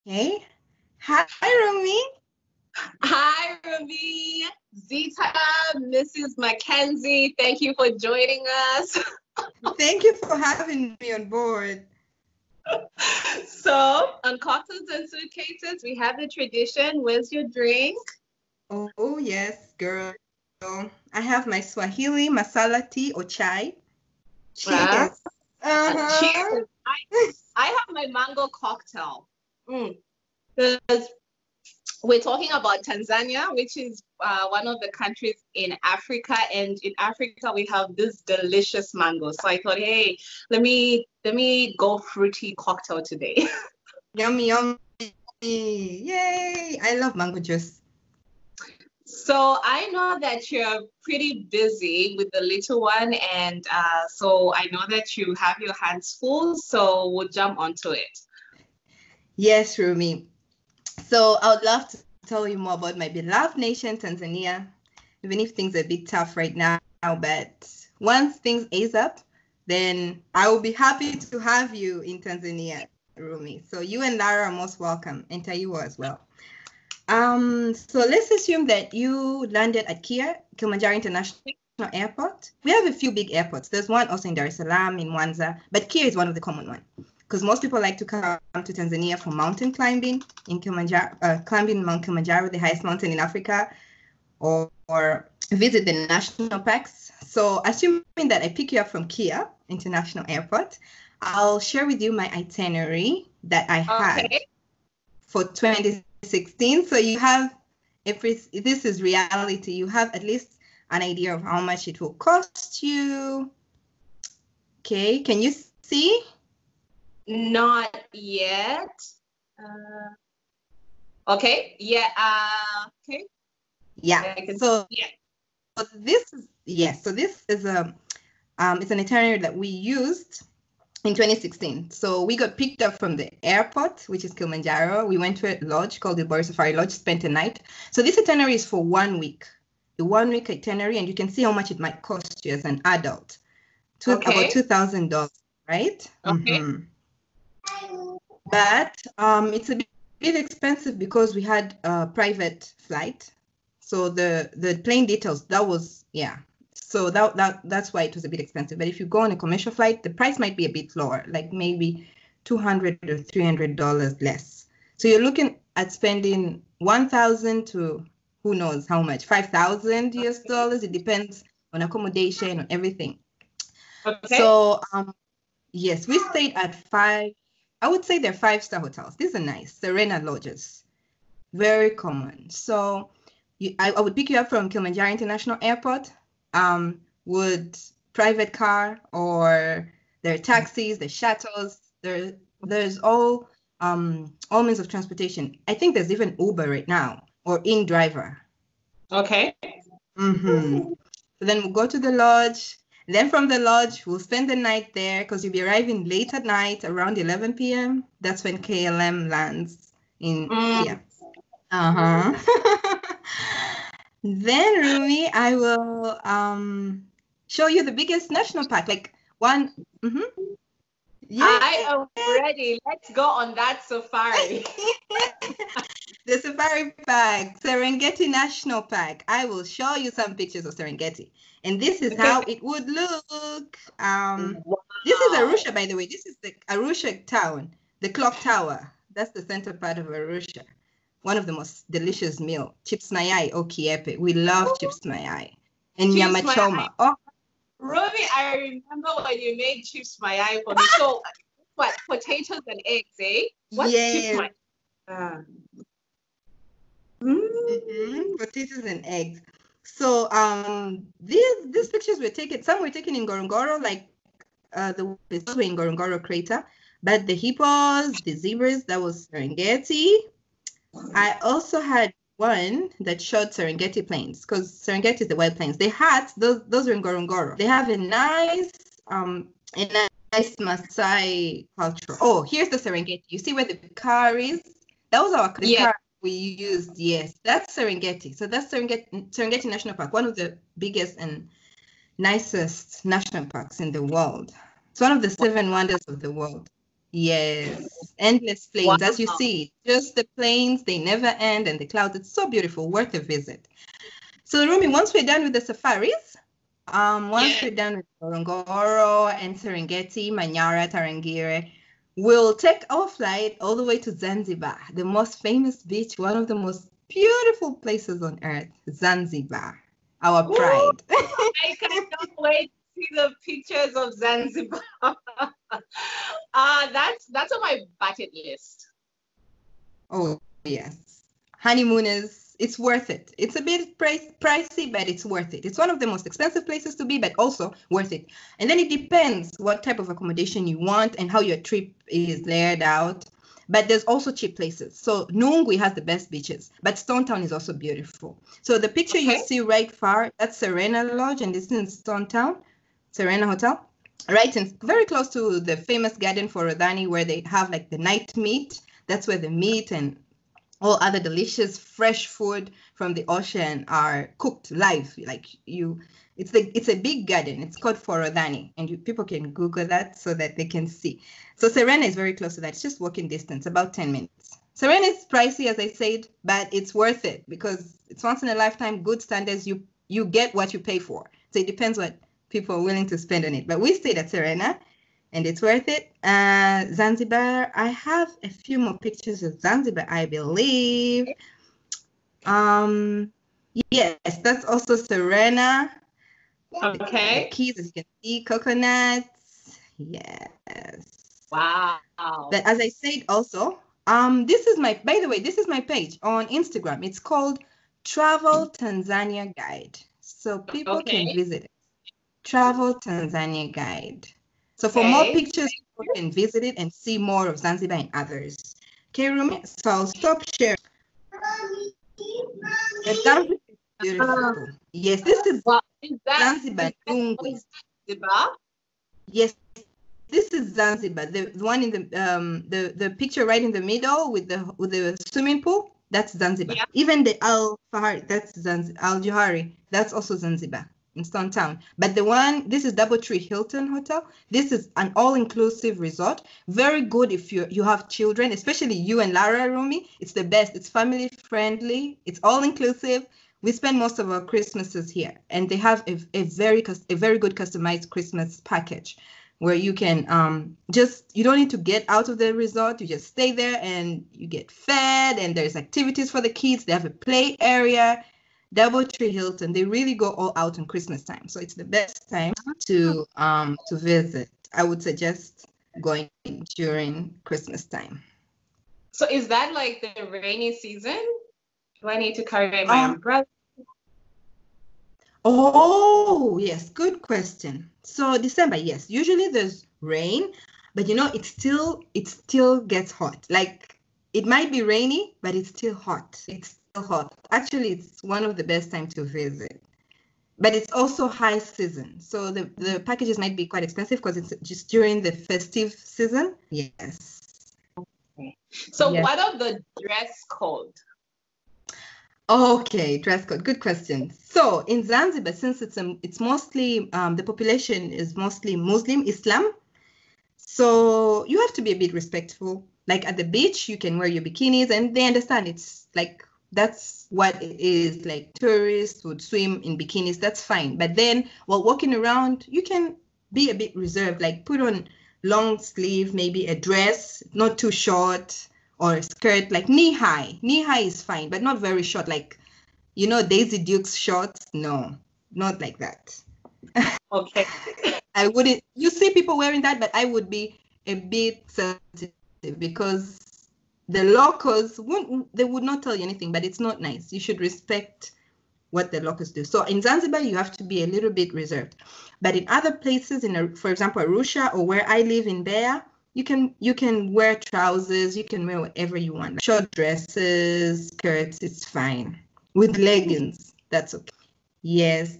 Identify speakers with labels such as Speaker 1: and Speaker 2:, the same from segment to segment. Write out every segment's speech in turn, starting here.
Speaker 1: Hey, hi, Rumi.
Speaker 2: Hi, Ruby, Zita, Mrs. Mackenzie. Thank you for joining us.
Speaker 1: Thank you for having me on board.
Speaker 2: So, on cocktails and suitcases, we have the tradition. Where's your drink?
Speaker 1: Oh, yes, girl. I have my Swahili masala tea or chai.
Speaker 2: Uh,
Speaker 1: Cheers. Uh-huh.
Speaker 2: cheers. I have my mango cocktail. Because we're talking about Tanzania, which is one of the countries in Africa, and in Africa we have this delicious mango. So I thought, hey, let me go fruity cocktail today.
Speaker 1: Yummy, yummy. Yay. I love mango juice.
Speaker 2: So I know that you're pretty busy with the little one, and so I know that you have your hands full. So we'll jump onto it.
Speaker 1: Yes, Rumi. So I would love to tell you more about my beloved nation, Tanzania, even if things are a bit tough right now. But once things ease up, then I will be happy to have you in Tanzania, Rumi. So you and Lara are most welcome, and Taiwo as well. So let's assume that you landed at Kilimanjaro International Airport. We have a few big airports. There's one also in Dar es Salaam, in Mwanza, but Kia is one of the common ones because most people like to come to Tanzania for mountain climbing in Kilimanjaro, climbing Mount Kilimanjaro, the highest mountain in Africa, or visit the national parks. So assuming that I pick you up from Kia International Airport, I'll share with you my itinerary that I had
Speaker 2: Okay.
Speaker 1: for 2016. So you have, if this is reality, you have at least an idea of how much it will cost you. Okay, can you see?
Speaker 2: Not yet. Uh, okay. Yeah. Okay.
Speaker 1: Yeah.
Speaker 2: I can.
Speaker 1: So
Speaker 2: Yeah.
Speaker 1: this is yes. So this is it's an itinerary that we used in 2016. So we got picked up from the airport, which is Kilimanjaro. We went to a lodge called the Bori Safari Lodge, spent a night. So this itinerary is for 1 week, the 1 week itinerary, and you can see how much it might cost you as an adult. About
Speaker 2: Okay.
Speaker 1: $2,000, right?
Speaker 2: Okay.
Speaker 1: But it's a bit expensive because we had a private flight. So the plane details, that was, yeah. So that's why it was a bit expensive. But if you go on a commercial flight, the price might be a bit lower, like maybe $200 or $300 less. So you're looking at spending 1,000 to who knows how much, 5,000 US dollars. It depends on accommodation, on everything.
Speaker 2: Okay.
Speaker 1: So yes, we stayed at I would say they're five-star hotels. These are nice, Serena lodges, very common. So I would pick you up from Kilimanjaro International Airport, would private car or there are taxis, there's shuttles, there's all means of transportation. I think there's even Uber right now or InDriver.
Speaker 2: Okay.
Speaker 1: Mm-hmm. So then we'll go to the lodge. Then from the lodge, we'll spend the night there because you'll be arriving late at night around 11 p.m. That's when KLM lands in
Speaker 2: Mm,
Speaker 1: Kia. Uh-huh. Then, Rumi, I will show you the biggest national park, like one. Mm-hmm. Yeah.
Speaker 2: I am ready. Let's go on that safari.
Speaker 1: The Safari Park, Serengeti National Park. I will show you some pictures of Serengeti. And this is how it would look. This is
Speaker 2: Wow.
Speaker 1: Arusha, by the way. This is the Arusha town, the clock tower. That's the center part of Arusha. One of the most delicious meal, chips mayai or kiepe. We love chips mayai. And
Speaker 2: Chips
Speaker 1: nyama
Speaker 2: my eye.
Speaker 1: choma. Oh,
Speaker 2: Ruby, I remember when you made chips my eye for me. So what? Potatoes and eggs, eh? What's chips
Speaker 1: yes.
Speaker 2: my uh, mm,
Speaker 1: Potatoes and eggs. So these pictures were taken. Some were taken in Ngorongoro, like the results were in Ngorongoro crater. But the hippos, the zebras, that was Serengeti. I also had one that showed Serengeti plains because Serengeti is the wild plains. The hats, those are in Ngorongoro. They have a nice Maasai culture. Oh, here's the Serengeti. You see where the car is? That was the
Speaker 2: yes.
Speaker 1: car we used. Yes, that's Serengeti. So that's Serengeti National Park, one of the biggest and nicest national parks in the world. It's one of the seven wonders of the world. Yes. endless
Speaker 2: Wow.
Speaker 1: plains, as you see, just the plains, they never end, and the clouds. It's so beautiful, worth a visit. So, Rumi, once we're done with the safaris, once we're done with Ngorongoro and Serengeti, Manyara, Tarangire, we'll take our flight all the way to Zanzibar, the most famous beach, one of the most beautiful places on earth, Zanzibar, our pride.
Speaker 2: I cannot wait to see the pictures of Zanzibar. That's on my bucket list.
Speaker 1: Oh, yes. Honeymooners, it's worth it. It's a bit pricey, but it's worth it. It's one of the most expensive places to be, but also worth it. And then it depends what type of accommodation you want and how your trip is laid out. But there's also cheap places. So Nungwi has the best beaches, but Stone Town is also beautiful. So the picture you see right far, that's Serena Lodge, and this is in Stone Town, Serena Hotel. Right, and very close to the famous garden for Rodani, where they have like the night meat. That's where the meat and all other delicious fresh food from the ocean are cooked live. Like it's a big garden. It's called Forodhani, and people can Google that so that they can see. So Serena is very close to that. It's just walking distance, about 10 minutes. Serena is pricey, as I said, but it's worth it because it's once in a lifetime, good standards. You get what you pay for. So it depends what people are willing to spend on it. But we stayed at Serena, and it's worth it. Zanzibar, I have a few more pictures of Zanzibar, I believe. Yes, that's also Serena.
Speaker 2: Okay.
Speaker 1: The keys, as you can see, coconuts. Yes.
Speaker 2: Wow.
Speaker 1: But as I said also, this is by the way, this is my page on Instagram. It's called Travel Tanzania Guide. So people can visit it. Travel Tanzania Guide. So for more pictures, people can visit it and see more of Zanzibar and others. Okay, Rumi? So I'll stop sharing. Zanzibar is beautiful. Yes, this is Zanzibar Nungwi.
Speaker 2: Zanzibar?
Speaker 1: Yes, this is Zanzibar. The one in the picture right in the middle with the swimming pool, that's Zanzibar. Yeah. Even the Al Fahari, that's Zanzibar. Al Johari, that's also Zanzibar in Stone Town. But this is Doubletree Hilton Hotel. This is an all-inclusive resort. Very good if you have children, especially you and Lara, Rumi. It's the best. It's family friendly. It's all-inclusive. We spend most of our Christmases here, and they have a very good customized Christmas package where you can you don't need to get out of the resort. You just stay there and you get fed, and there's activities for the kids. They have a play area. Doubletree Hilton, they really go all out on Christmas time. So it's the best time to visit. I would suggest going during Christmas time.
Speaker 2: So is that like the rainy season? Do I need to carry my umbrella?
Speaker 1: Oh, yes, good question. So December, yes, usually there's rain, but it still gets hot. Like it might be rainy, but it's still hot. It's still hot. Actually, it's one of the best times to visit. But it's also high season. So the packages might be quite expensive because it's just during the festive season. Yes.
Speaker 2: Okay. So yes. What are the dress code?
Speaker 1: Okay, dress code. Good question. So in Zanzibar, since it's mostly the population is mostly Muslim, Islam, so you have to be a bit respectful. Like at the beach, you can wear your bikinis, and they understand it's like that's what it is. Like tourists would swim in bikinis, that's fine. But then while walking around, you can be a bit reserved. Like put on long sleeve, maybe a dress, not too short. Or a skirt, like knee high. Knee high is fine, but not very short. Like, Daisy Duke's shorts. No, not like that.
Speaker 2: Okay.
Speaker 1: I wouldn't. You see people wearing that, but I would be a bit sensitive because the locals they would not tell you anything, but it's not nice. You should respect what the locals do. So in Zanzibar, you have to be a little bit reserved. But in other places, for example, Arusha or where I live in Beira, you can wear trousers, you can wear whatever you want. Like short dresses, skirts, it's fine. With leggings, that's okay. Yes.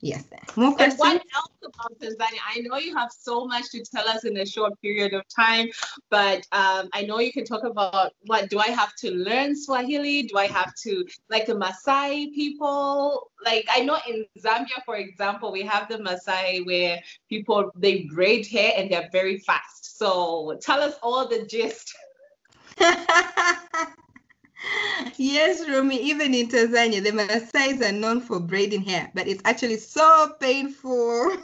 Speaker 1: Yes. More
Speaker 2: And
Speaker 1: questions?
Speaker 2: what else about Tanzania? I know you have so much to tell us in a short period of time, but I know you can talk about what do I have to learn Swahili? Do I have to, like the Maasai people? Like I know in Zambia, for example, we have the Maasai where people they braid hair and they're very fast. So tell us all the gist.
Speaker 1: Yes, Rumi, even in Tanzania, the Maasais are known for braiding hair, but it's actually so painful.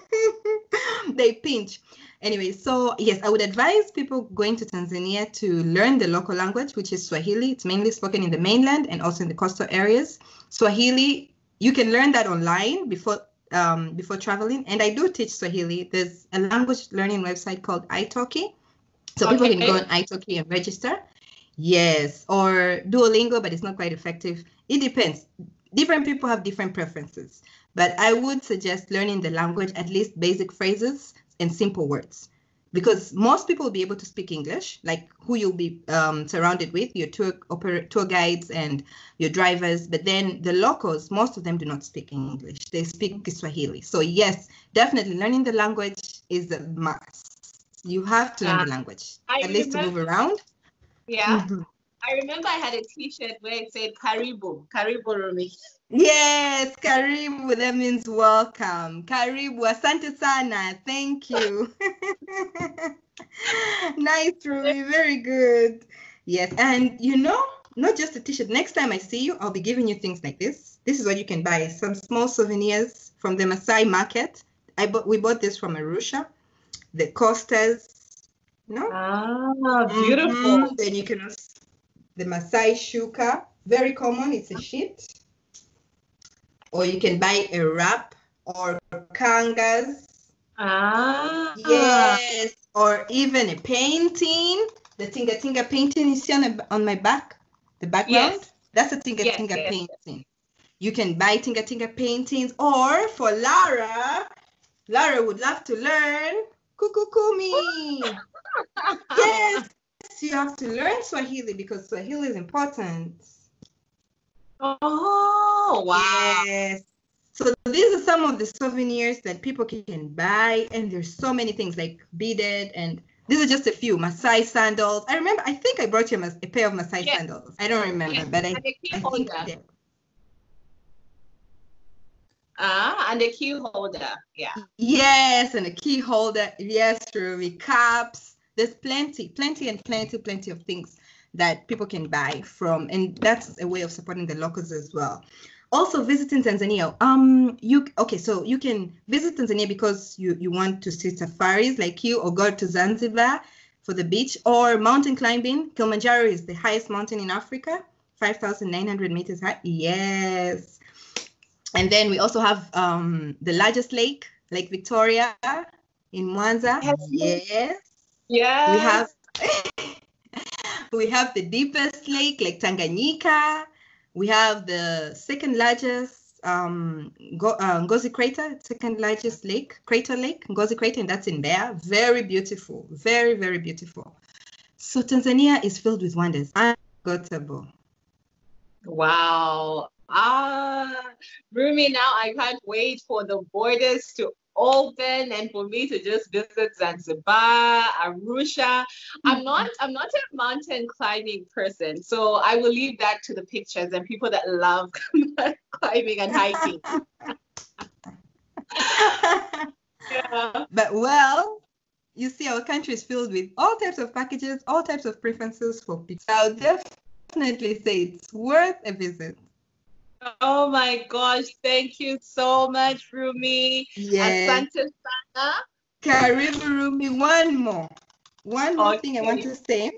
Speaker 1: They pinch. Anyway, so yes, I would advise people going to Tanzania to learn the local language, which is Swahili. It's mainly spoken in the mainland and also in the coastal areas. Swahili, you can learn that online before traveling. And I do teach Swahili. There's a language learning website called italki. So people can go on italki and register. Yes, or Duolingo, but it's not quite effective. It depends. Different people have different preferences, but I would suggest learning the language, at least basic phrases and simple words, because most people will be able to speak English, like who you'll be surrounded with, your tour guides and your drivers, but then the locals, most of them do not speak English. They speak Swahili. So yes, definitely learning the language is a must. You have to learn the language, at least to move around.
Speaker 2: Yeah. I remember I had a t-shirt where it said Karibu, Karibu Rumi.
Speaker 1: Yes, Karibu, that means welcome. Karibu, asante sana, thank you. Nice, Rumi, very good. Yes, and not just a t-shirt. Next time I see you, I'll be giving you things like this. This is what you can buy, some small souvenirs from the Maasai market. We bought this from Arusha, the costas.
Speaker 2: Beautiful.
Speaker 1: Then you can also the Maasai shuka, very common, it's a sheet. Or you can buy a wrap or kangas. Yes, or even a painting. The Tinga Tinga painting you see on my back, the background. Yes. That's a Tinga Tinga painting. You can buy Tinga Tinga paintings, or for Lara would love to learn Kukukumi. Yes, you have to learn Swahili because Swahili is important.
Speaker 2: Oh, wow.
Speaker 1: Yes. So these are some of the souvenirs that people can buy, and there's so many things like beaded, and these are just a few. Maasai sandals. I think I brought you a pair of Maasai sandals. I don't remember, but I think I did.
Speaker 2: And a key holder. Yeah.
Speaker 1: Yes, and a key holder. Yes, Ruby. Cups. There's plenty of things that people can buy from, and that's a way of supporting the locals as well. Also, visiting Tanzania. So you can visit Tanzania because you want to see safaris like you, or go to Zanzibar for the beach, or mountain climbing. Kilimanjaro is the highest mountain in Africa, 5,900 meters high. Yes. And then we also have the largest lake, Lake Victoria in Mwanza. Yes.
Speaker 2: Yes.
Speaker 1: We have the deepest lake, Lake Tanganyika. We have the second largest Ngozi crater, second largest crater lake, Ngozi crater, and that's in there. Very beautiful, very, very beautiful. So Tanzania is filled with wonders, unforgettable.
Speaker 2: Wow. Rumi, now I can't wait for the borders to open and for me to just visit Zanzibar, Arusha. I'm not a mountain climbing person, so I will leave that to the pictures and people that love climbing and hiking.
Speaker 1: Yeah. But well, you see, our country is filled with all types of packages, all types of preferences for people. I'll definitely say it's worth a visit.
Speaker 2: Oh my gosh, thank you so much, Rumi.
Speaker 1: Yes.
Speaker 2: Asante sana.
Speaker 1: Karibu, Rumi. One more thing I want to say.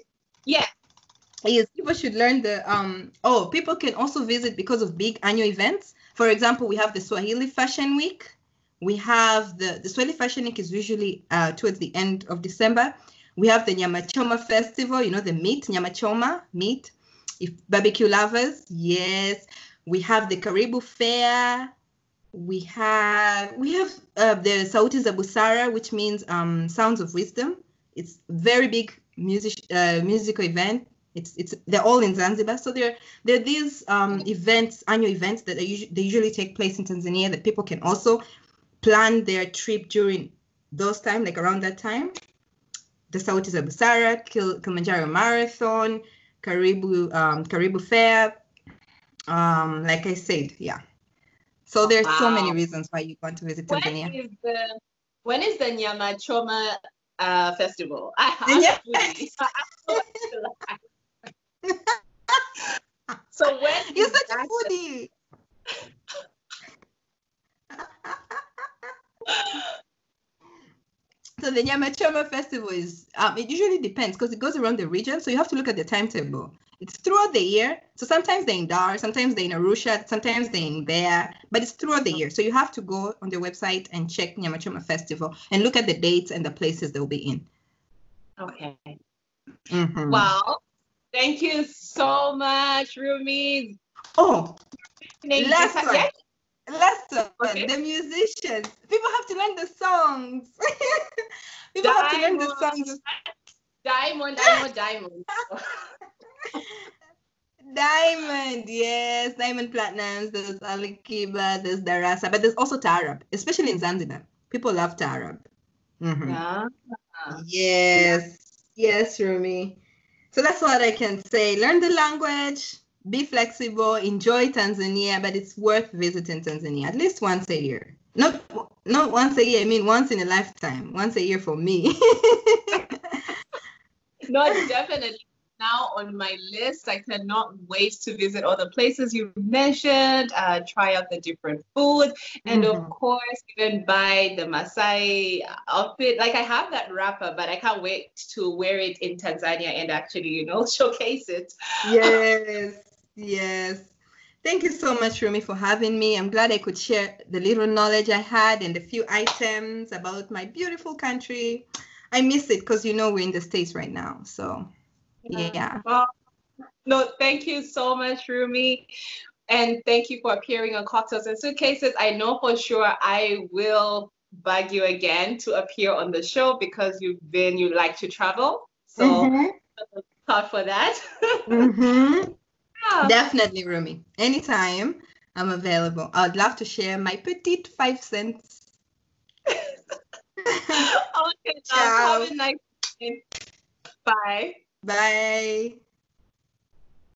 Speaker 2: Yeah.
Speaker 1: Is people should learn people can also visit because of big annual events. For example, we have the Swahili Fashion Week. We have the Swahili Fashion Week is usually towards the end of December. We have the Nyama Choma Festival, the meat, Nyama Choma, meat. If barbecue lovers, yes. We have the Karibu Fair. We have the Sauti za Busara, which means sounds of wisdom. It's very big musical event. They're all in Zanzibar. So there are these events, annual events that they usually take place in Tanzania that people can also plan their trip during those time, like around that time. The Sauti za Busara, Kilimanjaro Marathon, Karibu Fair. Like I said, yeah. So there's so many reasons why you want to visit Tanzania.
Speaker 2: When is the Nyama Choma festival? I'm a foodie. So when
Speaker 1: you're such a foodie. So the Nyama Choma festival is, it usually depends because it goes around the region. So you have to look at the timetable. It's throughout the year. So sometimes they're in Dar, sometimes they're in Arusha, sometimes they're in Bear, but it's throughout the year. So you have to go on their website and check Nyama Choma festival and look at the dates and the places they'll be in.
Speaker 2: Okay.
Speaker 1: Mm-hmm.
Speaker 2: Wow. Thank you so much, Roomie.
Speaker 1: Oh, last one.
Speaker 2: Okay.
Speaker 1: The musicians. People have to learn the songs. People have to learn the songs.
Speaker 2: Diamond.
Speaker 1: Diamond, yes. Diamond Platinums. There's Ali Kiba, there's Darasa, but there's also Taarab, especially in Zanzibar. People love Taarab. Mm-hmm.
Speaker 2: Yeah.
Speaker 1: Yes, Rumi. So that's what I can say. Learn the language, be flexible, enjoy Tanzania, but it's worth visiting Tanzania at least once a year. Not once a year, I mean once in a lifetime. Once a year for me.
Speaker 2: No, definitely. Now on my list, I cannot wait to visit all the places you mentioned, try out the different food, and of course, even buy the Maasai outfit. Like I have that wrapper, but I can't wait to wear it in Tanzania and actually, showcase it.
Speaker 1: Yes. Thank you so much, Rumi, for having me. I'm glad I could share the little knowledge I had and a few items about my beautiful country. I miss it because, we're in the States right now. So, yeah.
Speaker 2: Well, no, thank you so much, Rumi. And thank you for appearing on Cocktails and Suitcases. I know for sure I will bug you again to appear on the show because you like to travel. So thought for that.
Speaker 1: Yeah. Definitely, Rumi. Anytime I'm available. I'd love to share my petite 5 cents.
Speaker 2: Okay,
Speaker 1: ciao.
Speaker 2: Have a nice day. Bye.
Speaker 1: Bye.